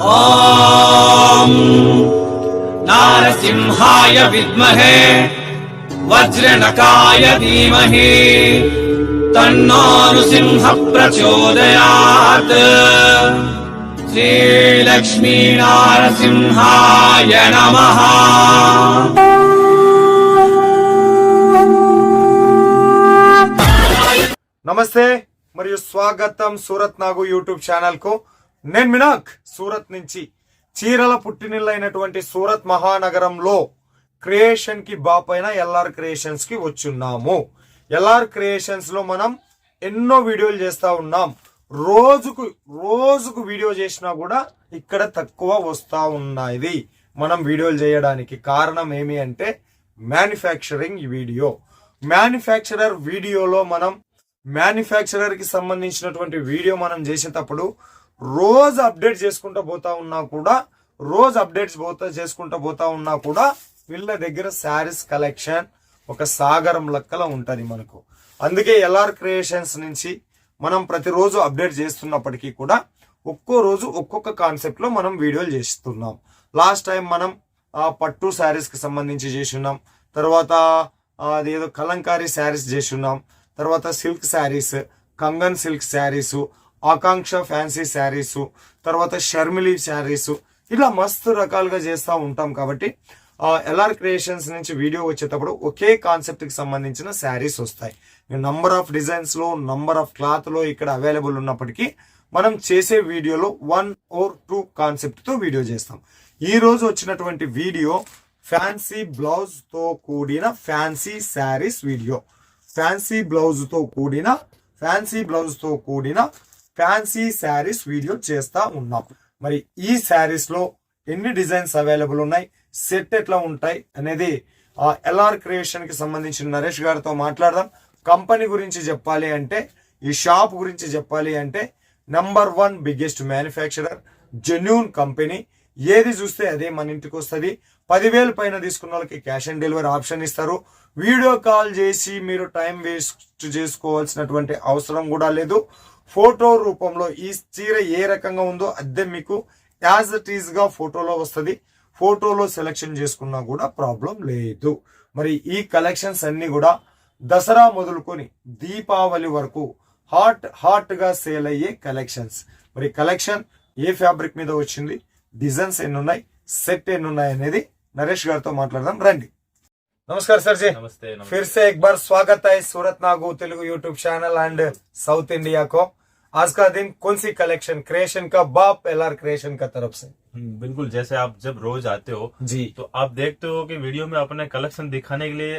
ఓం నారసింహాయ విద్మహే వజ్రనకాయ ధీమహి తన్నో నృసింహ ప్రచోదయాత్. శ్రీలక్ష్మీ నారసింహాయ నమః. నమస్తే మరియు స్వాగతం సూరత్ నాగు యూట్యూబ్ ఛానల్ కు. నేను మినాక్ సూరత్ నుంచి. చీరల పుట్టినిల్లైనటువంటి సూరత్ మహానగరంలో క్రియేషన్ కి బాపైన ఎల్ఆర్ క్రియేషన్స్ కి వచ్చున్నాము. ఎల్ఆర్ క్రియేషన్స్ లో మనం ఎన్నో వీడియోలు చేస్తా ఉన్నాం. రోజుకు వీడియో చేసినా కూడా ఇక్కడ తక్కువ వస్తా ఉన్నాయి మనం వీడియోలు చేయడానికి. కారణం ఏమి అంటే మ్యానుఫ్యాక్చరింగ్ వీడియో. మ్యానుఫ్యాక్చరర్ వీడియోలో మనం మ్యానుఫ్యాక్చరర్ కి సంబంధించినటువంటి వీడియో మనం చేసేటప్పుడు రోజు అప్డేట్ చేసుకుంటూ పోతా ఉన్నా కూడా వీళ్ళ దగ్గర శారీస్ కలెక్షన్ ఒక సాగరం లెక్కల ఉంటది మనకు. అందుకే ఎల్ఆర్ క్రియేషన్స్ నుంచి మనం ప్రతిరోజు అప్డేట్ చేస్తున్నప్పటికీ కూడా ఒక్కో రోజు ఒక్కొక్క కాన్సెప్ట్ లో మనం వీడియోలు చేస్తున్నాం. లాస్ట్ టైం మనం పట్టు శారీస్ కి సంబంధించి చేస్తున్నాం. తర్వాత అదేదో కలంకారీ శారీస్ చేస్తున్నాం. తర్వాత silk saris, Kangan silk saris, Akanksha fancy saris, తర్వాత షర్మిలీ శారీస్, ఇలా మస్తు రకాలుగా చేస్తూ ఉంటాం. కాబట్టి ఎల్ఆర్ క్రియేషన్స్ నుంచి వీడియో వచ్చేటప్పుడు ఒకే కాన్సెప్ట్ కి సంబంధించిన శారీస్ వస్తాయి. నంబర్ ఆఫ్ డిజైన్స్ లో, నంబర్ ఆఫ్ క్లాత్ లో ఇక్కడ అవైలబుల్ ఉన్నప్పటికీ మనం చేసే వీడియోలో 1 or 2 కాన్సెప్ట్ తో వీడియో చేస్తాం. ఈ రోజు వచ్చినటువంటి వీడియో ఫ్యాన్సీ బ్లౌజ్ తో కూడిన fancy saris video. Fancy blouse తో కూడిన ఫ్యాన్సీ శారీస్ వీడియో చేస్తా ఉన్నాం. మరి ఈ శారీస్ లో ఎన్ని డిజైన్స్ అవైలబుల్ ఉన్నాయి, సెట్ ఎట్లా ఉంటాయి అనేది ఎల్ఆర్ క్రియేషన్ కి సంబంధించిన నరేష్ గారితో మాట్లాడదాం. కంపెనీ గురించి చెప్పాలి అంటే, ఈ షాప్ గురించి చెప్పాలి అంటే, number 1 biggest manufacturer, genuine company. ఏది చూస్తే అదే మన ఇంటికి వస్తుంది. 10,000 పైన తీసుకున్న వాళ్ళకి క్యాష్ ఆన్ డెలివరీ ఆప్షన్ ఇస్తారు. వీడియో కాల్ చేసి మీరు టైం వేస్ట్ చేసుకోవాల్సినటువంటి అవసరం కూడా లేదు. ఫోటో రూపంలో ఈ చీర ఏ రకంగా ఉందో అదే మీకు యాజ్ ఇట్ ఈజ్ గా ఫోటోలో వస్తుంది. ఫోటోలో సెలెక్షన్ చేసుకున్నా కూడా ప్రాబ్లం లేదు. మరి ఈ కలెక్షన్స్ అన్ని కూడా దసరా మొదలుకొని దీపావళి వరకు హాట్ గా సేల్ అయ్యే కలెక్షన్స్. మరి కలెక్షన్ ఏ ఫ్యాబ్రిక్ మీద వచ్చింది, డిజైన్స్ ఎన్ని ఉన్నాయి, సెట్ ఎన్ని ఉన్నాయి అనేది नरेश गार तो माట్లాడదాం రండి. नमस्कार सर जी. नमस्ते, नमस्ते। फिर से एक बार स्वागत है Surat Nagu Telugu YouTube channel and south India को. आज का दिन कौन सी कलेक्शन क्रिएशन का बाप एलआर क्रिएशन का तरफ से? बिल्कुल, जैसे आप जब रोज आते हो जी तो आप देखते हो कि वीडियो में अपने कलेक्शन दिखाने के लिए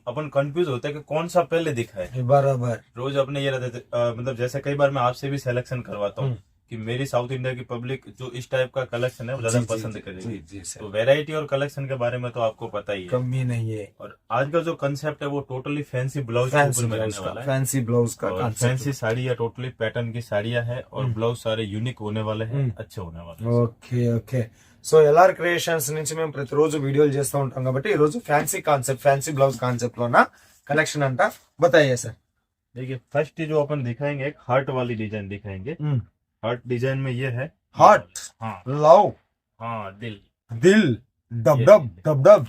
अपन कंफ्यूज होते हैं कि कौन सा पहले दिखाए. बराबर. रोज अपने ये रहते मतलब जैसे कई बार मैं आपसे भी सिलेक्शन करवाता हूँ कि मेरी साउथ इंडिया की पब्लिक जो इस टाइप का कलेक्शन है वो ज्यादा पसंद करेगी. तो वैरायटी और कलेक्शन के बारे में तो आपको पता ही है, कमी नहीं है. और आज का जो कंसेप्ट है वो टोटली फैंसी ब्लाउज में रहने वाला है. फैंसी ब्लाउज का फैंसी साड़ी या टोटली पैटर्न की साड़ियाँ है और ब्लाउज सारे यूनिक होने वाले हैं, अच्छे होने वाले हैं. Okay okay. So LR creations నుంచి మేము ప్రతిరోజు వీడియోలు చేస్తూ ఉంటాం కాబట్టి ఈ రోజు fancy concept, fancy blouse concept లోన కలెక్షన్ అంట बताइए सर. देखिए, फर्स्ट जो अपन दिखाएंगे एक हार्ट वाली डिजाइन दिखाएंगे. हार्ट डिजाइन में ये है हार्ट. हाँ, लव. हाँ, दिल. Dub dub.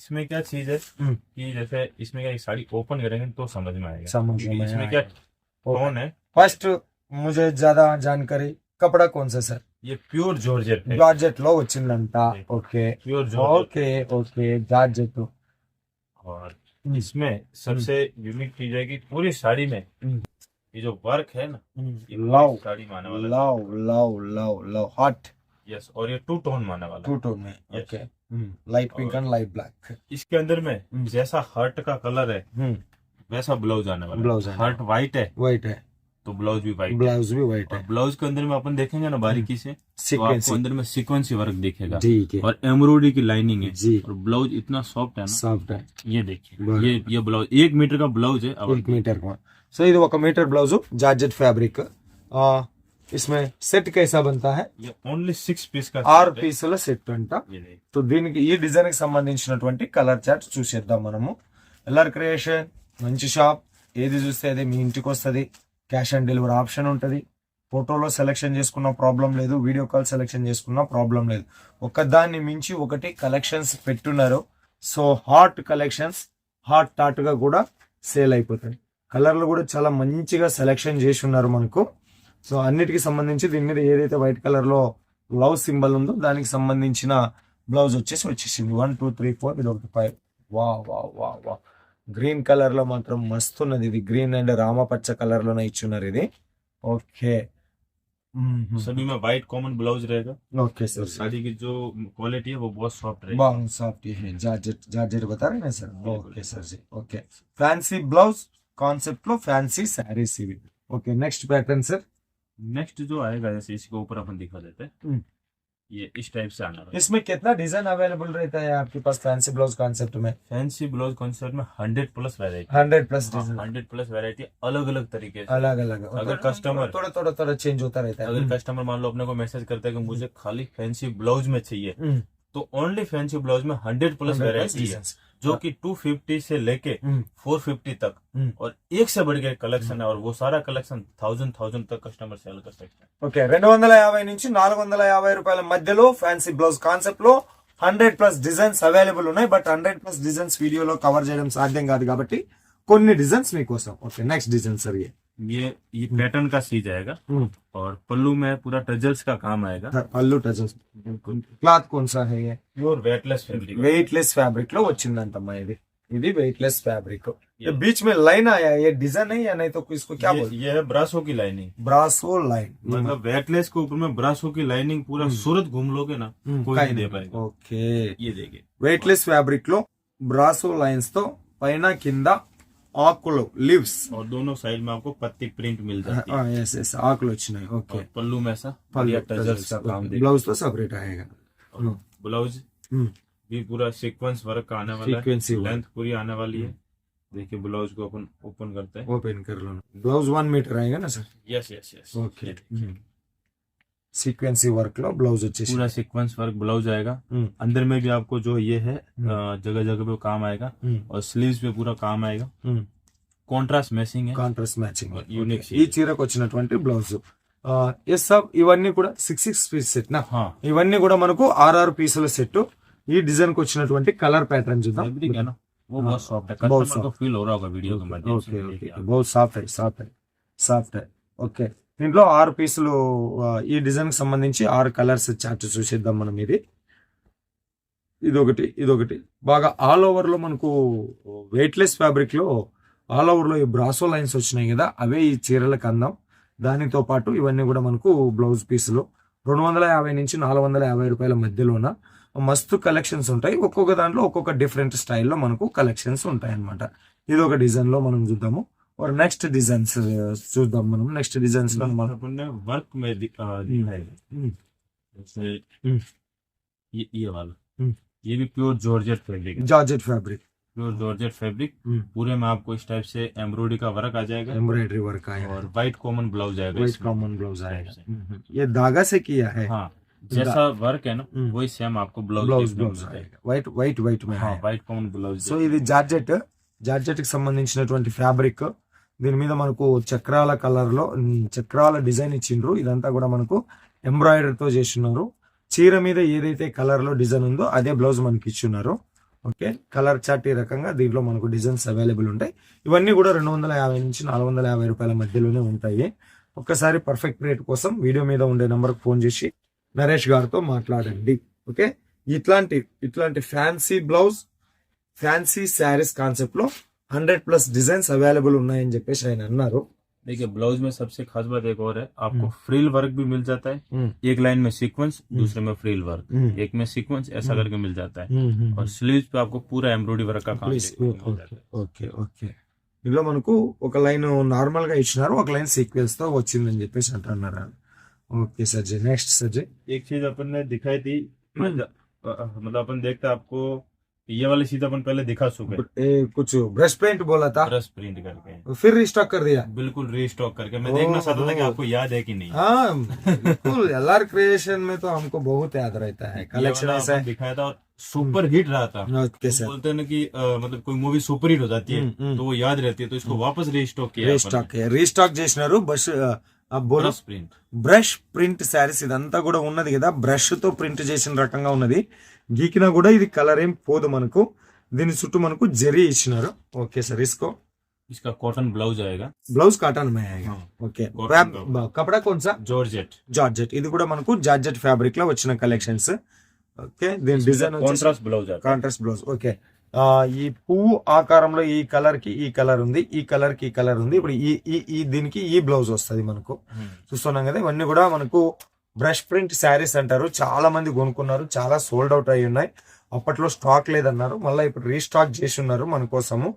इसमें क्या चीज है कि जैसे इसमें क्या साड़ी ओपन करेंगे तो समझ में आएगा. समझ इसमें क्या टोन है. फर्स्ट मुझे ज्यादा जानकारी, कपड़ा कौन सा सर? ये प्योर जॉर्जेट है. జార్జెట్ లో వచ్చిందంట. Okay pure georgette. Okay georgette. और इसमें सबसे यूनिक चीज है कि पूरी साड़ी में ये जो वर्क है ना, ये लव साड़ी माने वाला. Love hot. यस, और ये 2 टोन माने वाला. 2 टोन में. Okay. Light pink and light black. इसके अंदर में जैसा हर्ट का कलर है वैसा ब्लाउज आने वाला. ब्लाउज हर्ट व्हाइट है वाइट है तो ब्लाउज भी व्हाइट. ब्लाउज भी वाइट है. ब्लाउज के अंदर में अपन देखेंगे ना बारीकी से, तो आपको अंदर में सीक्वेंसी वर्क दिखेगा. ठीक है. और एम्ब्रॉयडरी की लाइनिंग है जी. और ब्लाउज इतना सॉफ्ट है ना, सॉफ्ट है. ये देखिए, ये ब्लाउज 1 मीटर का ब्लाउज है. 1 मीटर का. సో ఇది 1 మీటర్ బ్లౌజ్ జార్జెట్ ఫ్యాబ్రిక్. इसमें సెట్ कैसा बनता है? ये ओनली 6 पीस का 6 పీసుల సెట్ అంట. సో దీనికి ఈ డిజైన్ కి సంబంధించినటువంటి కలర్ చార్ట్ చూసేద్దాం మనము. ఎల్ఆర్ క్రియేషన్ మంచి షాప్, ఏది చూస్తే అదే మీ ఇంటికి వస్తుంది. క్యాష్ ఆన్ డెలివరీ ఆప్షన్ ఉంటుంది. ఫోటోలో సెలెక్షన్ చేసుకున్న ప్రాబ్లం లేదు, వీడియో కాల్ సెలెక్షన్ చేసుకున్న ప్రాబ్లం లేదు. ఒకదాన్ని మించి ఒకటి కలెక్షన్స్ పెట్టున్నారు. సో హాట్ కలెక్షన్స్ హాట్ గా కూడా సేల్ అయిపోతాయి. కలర్లు కూడా చాలా మంచిగా సెలెక్షన్ చేసి ఉన్నారు మనకు. సో అన్నిటికి సంబంధించి దీని మీద ఏదైతే వైట్ కలర్ లో లవ్ సింబల్ ఉందో దానికి సంబంధించిన బ్లౌజ్ వచ్చేసింది. 1 2 3 4 ఇది ఒకటి 5. వా వా వా వా గ్రీన్ కలర్ లో మాత్రం మస్తు ఉన్నది. ఇది గ్రీన్ అండ్ రామపచ్చ కలర్ లోనే ఇచ్చున్నారు ఇది. ఓకే सभी में व्हाइट कॉमन ब्लाउज रहेगा. Okay sir. साड़ी की जो क्वालिटी है वो बहुत सॉफ्ट रहेगी. बहुत सॉफ्ट है. जार्जेट बता रहे हैं sir. Okay sir ji. Okay fancy blouse concept लो फैंसी साड़ी सी. Okay next pattern sir. Next जो आएगा जैसे इसके ऊपर अपन दिखा देते हैं, ये इस टाइप से आना है. इसमें कितना डिजाइन अवेलेबल रहता है आपके पास फैंसी ब्लाउज कॉन्सेप्ट में? फैंसी ब्लाउज कॉन्सेप्ट में 100+ वैरायटी. 100+ डिजाइन. 100+ वैरायटी अलग अलग तरीके से. अलग अलग. अगर कस्टमर थोड़ा चेंज होता रहता है. अगर कस्टमर मान लो अपने को मैसेज करता है कि मुझे खाली फैंसी ब्लाउज में चाहिए, तो ओनली फैंसी ब्लाउज में 100+ वैरायटी है, जो कि 250 से लेके 450 तक और एक से बढ़ के कलेक्शन है. और वो सारा कलेक्शन 1000 तक कस्टमर सेल कर सकते हैं. ఓకే 250 నుంచి 450 రూపాయల మధ్యలో ఫ్యాన్సీ బ్లౌజ్ కాన్సెప్ట్ లో 100+ డిజైన్స్ అవైలబుల్ ఉన్నాయి. బట్ 100+ డిజైన్స్ వీడియోలో కవర్ చేయడం సాధ్యం కాదు కాబట్టి కొన్ని డిజైన్స్ మీకోసం. Okay next design sir. ये पैटर्न का सीज आएगा और पल्लू में पूरा टजल्स का काम आएगा. పళ్ళు టజల్స్. క్లాత్ कौन सा है ये? Pure weightless fabric. Weightless fabric లో వచ్చిందంటమ్మా ఇది. ఇది వెయిట్లెస్ ఫ్యాబ్రిక్. ये बीच में लाइन आया है, ये डिजाइन है या नहीं तो इसको क्या बोलते हैं? ये है ब्रासो की लाइनिंग. ब्रासो लाइन मतलब वेटलेस के ऊपर में ब्रासो की लाइनिंग पूरा सूरत घूम लोगे ना, कोई नहीं दे पाएगा. ఓకే ये देखिए వెయిట్లెస్ ఫ్యాబ్రిక్ లో బ్రాసో లైన్స్ తో పైన కింద ఆకులు లీవ్స్ और दोनों साइड में आपको पत्ती प्रिंट मिल जाती है. ఎస్ ఎస్ ఆకులు వచ్చినాయి. ఓకే और पल्लू में ऐसा बढ़िया टजल्स का काम देखिए. ब्लाउज तो सेपरेट आएगा. ब्लाउज भी पूरा सीक्वेंस वर्क का आने वाला है. Sequence work. लेंथ पूरी आने वाली है. देखिए ब्लाउज को अपन ओपन करते हैं. ओपन कर लो. ब्लाउज 1 मीटर आएगा ना sir? Yes yes yes. Okay sequence work लो ब्लाउज వచ్చేసి पूरा सीक्वेंस वर्क ब्लाउज आएगा. अंदर में भी आपको जो ये है जगह जगह पे काम आएगा और स्लीव्स पे पूरा काम आएगा. कॉन्ट्रास्ट मैचिंग है. Contrast matching. यूनिक ఈ చీరకు వచ్చినటువంటి బ్లౌజ్ ఎస్ సబ్ ఇవన్నీ కూడా 6 పీస్ సెట్ నా. हाँ ఇవన్నీ కూడా మనకు 6 పీసుల సెట్. ఈ డిజైన్ కు వచ్చినటువంటి కలర్ ప్యాటర్న్ చూద్దాం. फैब्रिक है ना, वो बहुत सॉफ्ट है. बहुत कस्टमर को फील हो रहा होगा वीडियो के माध्यम से. ఓకే ఓకే बहुत సాఫ్ట్ है. ఓకే దీంట్లో 6 పీసులు. ఈ డిజైన్ కి సంబంధించి 6 కలర్స్ చార్ట్ చూసేద్దాం మనం. ఇదొకటి బాగా ఆల్ ఓవర్ లో మనకు వెయిట్లెస్ ఫ్యాబ్రిక్ లో ఆల్ ఓవర్ లో ఈ బ్రాసో లైన్స్ వచ్చినాయి కదా, అవే ఈ చీరలకు అందం. దానితో పాటు ఇవన్నీ కూడా మనకు బ్లౌజ్ పీసులు 250 నుంచి 450 రూపాయల మధ్యలోన మస్తు కలెక్షన్స్ ఉంటాయి. ఒక్కొక్క దాంట్లో ఒక్కొక్క డిఫరెంట్ స్టైల్లో మనకు కలెక్షన్స్ ఉంటాయి అన్నమాట. ఇది ఒక డిజైన్ లో మనం చూద్దాము. और नेक्स्ट डिजाइन्स చూద్దాం మనం. నెక్స్ట్ డిజైన్స్ లో మనం अपन ने वर्क में दिखाएगा. जैसे ये वाला ये भी प्योर जॉर्जेट फैब्रिक है. Georgette fabric. Pure georgette fabric पूरे में आपको इस टाइप से एम्ब्रॉयडरी का वर्क आ जाएगा एम्ब्रॉयडरी वर्क आएगा और व्हाइट कॉमन ब्लाउज आएगा. वाइट इसमें. कॉमन ब्लाउज आएगा. ये धागा से किया है. हाँ जैसा वर्क है ना वही सेम आपको ब्लाउज ब्लाउज आएगा. वाइट में हाँ है. White common blouse. సో ఇది జార్జెట్ కి సంబంధించినటువంటి ఫ్యాబ్రిక్. దీని మీద మనకు చక్రాల కలర్ లో చక్రాల డిజైన్ ఇచ్చిండ్రు. ఇదంతా కూడా మనకు ఎంబ్రాయిడరీ తో చేస్తున్నారు. చీర మీద ఏదైతే కలర్ లో డిజైన్ ఉందో అదే బ్లౌజ్ మనకి ఇచ్చున్నారు. ఓకే కలర్ చార్ట్ ఈ రకంగా దీంట్లో మనకు డిజైన్స్ అవైలబుల్ ఉంటాయి. ఇవన్నీ కూడా 250 నుంచి 450 రూపాయల మధ్యలోనే ఉంటాయి. ఒక్కసారి పర్ఫెక్ట్ రేట్ కోసం వీడియో మీద ఉండే నంబర్కి ఫోన్ చేసి నరేష్ గారితో మాట్లాడండి. ఓకే ఇట్లాంటి fancy blouse fancy saris concept లో 100+ డిజైన్స్ అవైలబుల్ ఉన్నాయని చెప్పేసి ఆయన అన్నారు. देखिए ब्लाउज में सबसे खास बात एक और है, आपको फ्रिल वर्क भी मिल जाता है. एक लाइन में सीक्वेंस, दूसरे में फ्रिल वर्क, एक में सीक्वेंस ऐसा करके मिल जाता है. और स्लीव्स पे आपको पूरा एम्ब्रॉयडरी वर्क का काम मिल जाता है. ఓకే ఇందులో మనకు ఒక లైన్ నార్మల్ గా ఇచ్చినారు, ఒక లైన్ సీక్వెన్స్ తో వచ్చిందని చెప్పేసి అంటున్నారు. ఓకే సజ్జయ్ నెక్స్ట్ సజ్జయ్. एक चीज अपन ने दिखाई थी, मतलब अपन देखते आपको ये वाली चीज अपन पहले दिखा चुके. कुछ ब्रश पेंट बोला था, ब्रश प्रिंट करके फिर रिस्टॉक कर दिया. बिल्कुल रीस्टॉक करके. मैं देखना चाहता था कि आपको याद है कि नहीं. हाँ बिल्कुल LR क्रिएशन में तो हमको बहुत याद रहता है. कलेक्शन ऐसा है दिखाया था और सुपर हिट रहा था. Okay sir. बोलते हैं ना कि मतलब कोई मूवी सुपर हिट हो जाती है तो वो याद रहती है, तो इसको वापस रीस्टॉक किया. రీస్టాక్ చేసినారు. బోలో प्रिंट బ్రష్ ప్రింట్ శారీస్ ఇదంతా కూడా ఉన్నది కదా, బ్రష్ తో ప్రింట్ చేసిన రకంగా ఉన్నది. గీకినా కూడా ఇది కలర్ ఏం పోదు మనకు. దీని చుట్టూ మనకు జరీ ఇచ్చినారు. ఓకే సార్, ఇసుకో इसका कॉटन ब्लाउज आएगा, బ్లౌజ్ కాటన్ మే ఆయేగా. ఓకే, కపడా कौन सा? Georgette georgette. ఇది కూడా మనకు జార్జెట్ ఫ్యాబ్రిక్ లో వచ్చిన కలెక్షన్స్. ఓకే, దీని డిజైన్ कॉन्ट्रास्ट ब्लाउज आता है। Contrast blouse. ఓకే, ఈ పువ్వు ఆకారంలో ఈ కలర్ కి ఈ కలర్ ఉంది, ఈ కలర్ కి ఈ కలర్ ఉంది. ఇప్పుడు ఈ దీనికి ఈ బ్లౌజ్ వస్తుంది మనకు. చూస్తున్నాం కదా, ఇవన్నీ కూడా మనకు బ్రష్ ప్రింట్ శారీస్ అంటారు. చాలా మంది కొనుక్కున్నారు, చాలా సోల్డ్ అవుట్ అయి ఉన్నాయి. అప్పట్లో స్టాక్ లేదన్నారు, మళ్ళీ ఇప్పుడు రీస్టాక్ చేసి ఉన్నారు మన కోసము.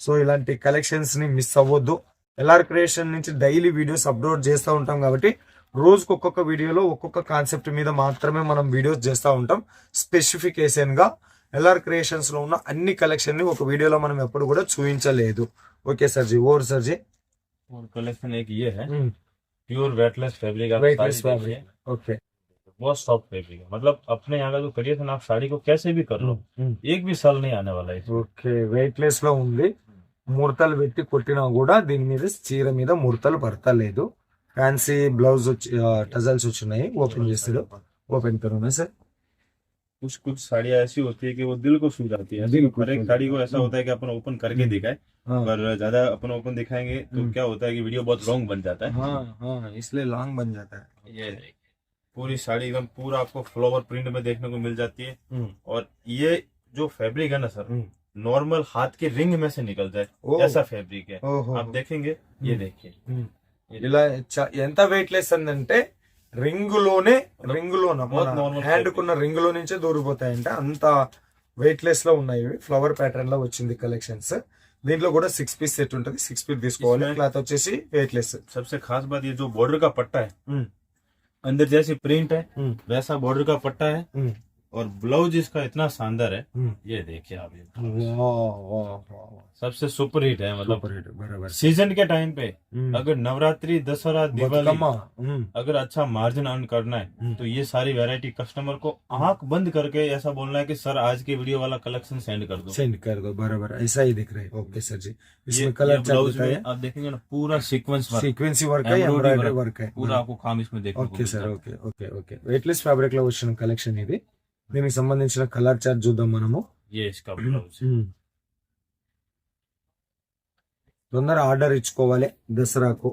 సో ఇలాంటి కలెక్షన్స్ ని మిస్ అవ్వద్దు. ఎల్ఆర్ క్రియేషన్ నుంచి డైలీ వీడియోస్ అప్లోడ్ చేస్తూ ఉంటాం కాబట్టి రోజుకు ఒక్కొక్క వీడియోలో ఒక్కొక్క కాన్సెప్ట్ మీద మాత్రమే మనం వీడియోస్ చేస్తూ ఉంటాం. స్పెసిఫికేషన్ గా ఎల్ఆర్ క్రియేషన్స్ లో ఉన్న అన్ని కలెక్షన్ ని ఒక వీడియోలో మనం ఎప్పుడు కూడా చూపించలేదు. Okay sir ji, over sir ji. और कलेक्शन एक ये है, प्योर वेटलेस फैब्रिक। आप Weightless साड़ी देखिए, ఓకే, बहुत सॉफ्ट फैब्रिक है। मतलब अपने यहाँ का जो क्रिएशन आप साड़ी को कैसे भी कर लो, एक भी साल नहीं आने वाला है इसमें। ఓకే, వెయిట్ లెస్ లో ఉంది. ముడతలు పెట్టి కొట్టినా కూడా దీని మీద చీర మీద ముడతలు పడతలేదు. ఫ్యాన్సీ బ్లౌజ్ టజల్స్ వచ్చినాయి. ఓపెన్ చేస్తాడు, ఓపెన్ కరోనా సార్. कुछ कुछ साड़ियाँ ऐसी होती है कि वो दिल को छू जाती है। दिल को हर एक छू साड़ी को ऐसा होता है कि अपन ओपन करके दिखाए, पर ज्यादा अपन ओपन दिखाएंगे तो क्या होता है कि वीडियो बहुत लॉन्ग बन जाता है। हाँ हाँ, इसलिए लॉन्ग बन जाता है. ये देखिए, पूरी साड़ी एकदम पूरा आपको फ्लावर प्रिंट में देखने को मिल जाती है। और ये जो फैब्रिक है ना सर, नॉर्मल हाथ के रिंग में से निकल जाए ओह। ऐसा फैब्रिक है। ఓహో, आप देखेंगे, ये देखिए, ఇలా ఎంత వెయిట్ లెస్ అంటే రింగులోనే बहुत normal హ్యాండ్ fabric. కున్న రింగులో నుంచే దూరిపోతాయంట. అంత వెయిట్ లెస్ లో ఉన్నాయి. ఫ్లవర్ ప్యాటర్న్ లో వచ్చింది కలెక్షన్స్. దీంట్లో కూడా 6 పీస్ సెట్ ఉంటుంది. 6 పీస్ తీసుకోవాలి. इसमें- క్లాత్ వచ్చేసి వెయిట్ లెస్. सबसे खास बात ये जो बॉर्डर का पट्टा है, अंदर जैसी प्रिंट है वैसा बॉर्डर का पट्टा है। और ब्लाउज इसका इतना शानदार है, ये देखिए आप। ये सबसे सुपर हिट है। मतलब बराबर. सीजन के टाइम पे अगर नवरात्रि, दशहरा, दिवाली अगर अच्छा मार्जिन अर्न करना है तो ये सारी वैरायटी कस्टमर को आंख बंद करके ऐसा बोलना है कि सर आज के वीडियो वाला कलेक्शन सेंड कर दो, सेंड कर दो. बराबर, ऐसा ही दिख रहा है. ओके सर जी. ये इसमें कलर ब्लाउज में आप देखेंगे ना, पूरा सीक्वेंस वर्क, सीक्वेंसी वर्क है, Embroidery एम्ब्रॉयडरी work, वर्क है. पूरा आपको काम इसमें देखने को ఓకే సార్. मिलता है। Okay okay okay, weight less fabric లో వచ్చిన కలెక్షన్ ఇది. దీనికి సంబంధించిన కలర్ చార్ట్ చూద్దాం మనము. ये इसका ब्लाउज తొందర ఆర్డర్ ఇచ్చుకోవాలి దసరాకు.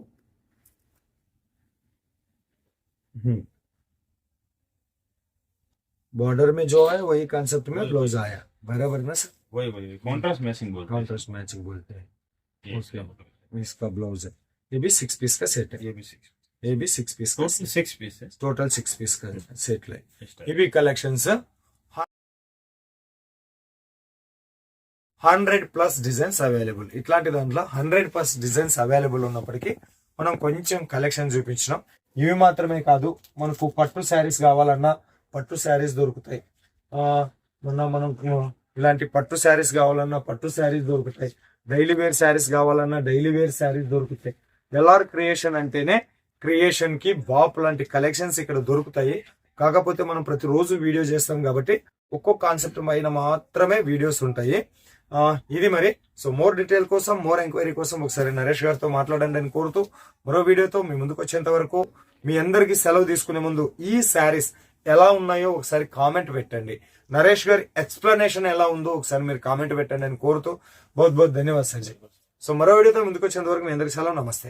बॉर्डर में जो है वही कॉन्सेप्ट में ब्लाउज आया. बराबर ना सर? वही वही कॉन्ट्रास्ट मैचिंग बोलते हैं। कॉन्ट्रास्ट मैचिंग बोलते हैं. ये इसका मतलब इसका ब्लाउज है. ये भी 6 पीस का सेट है. ये भी 6 ये भी 6 पीस का टोटल 6 पीस है। टोटल 6 पीस का सेट है. इस टाइप। ఇవి కలెక్షన్స్ 100+ డిజైన్స్ అవైలబుల్. ఇట్లాంటి దాంట్లో 100+ డిజైన్స్ అవైలబుల్ ఉన్నప్పటికీ మనం కొంచెం కలెక్షన్ చూపించినాం. ఇవి మాత్రమే కాదు, మనకు పట్టు శారీస్ కావాలన్నా పట్టు శారీస్ దొరుకుతాయి. మొన్న మనం ఇలాంటి పట్టు శారీస్ కావాలన్నా పట్టు శారీస్ దొరుకుతాయి. డైలీ వేర్ శారీస్ కావాలన్నా డైలీ వేర్ శారీస్ దొరుకుతాయి. ఎల్ఆర్ క్రియేషన్ అంటేనే క్రియేషన్ కి బాప్ లాంటి కలెక్షన్స్ ఇక్కడ దొరుకుతాయి. కాకపోతే మనం ప్రతిరోజు వీడియో చేస్తాం కాబట్టి ఒక్కొక్క కాన్సెప్ట్ పైన మాత్రమే వీడియోస్ ఉంటాయి. ఇది మరి. సో మోర్ డీటెయిల్ కోసం, మోర్ ఎంక్వైరీ కోసం ఒకసారి నరేష్ గారితో మాట్లాడండి అని కోరుతూ మరో వీడియోతో మీ ముందుకు వచ్చేంత వరకు మీ అందరికీ సెలవు తీసుకునే ముందు ఈ శారీస్ ఎలా ఉన్నాయో ఒకసారి కామెంట్ పెట్టండి. నరేష్ గారి ఎక్స్ప్లెనేషన్ ఎలా ఉందో ఒకసారి మీరు కామెంట్ పెట్టండి అని కోరుతూ बहुत बहुत धन्यवाद सर जी. సో మరో వీడియోతో ముందుకు వచ్చేంత వరకు మీ అందరికీ సెలవు. నమస్తే.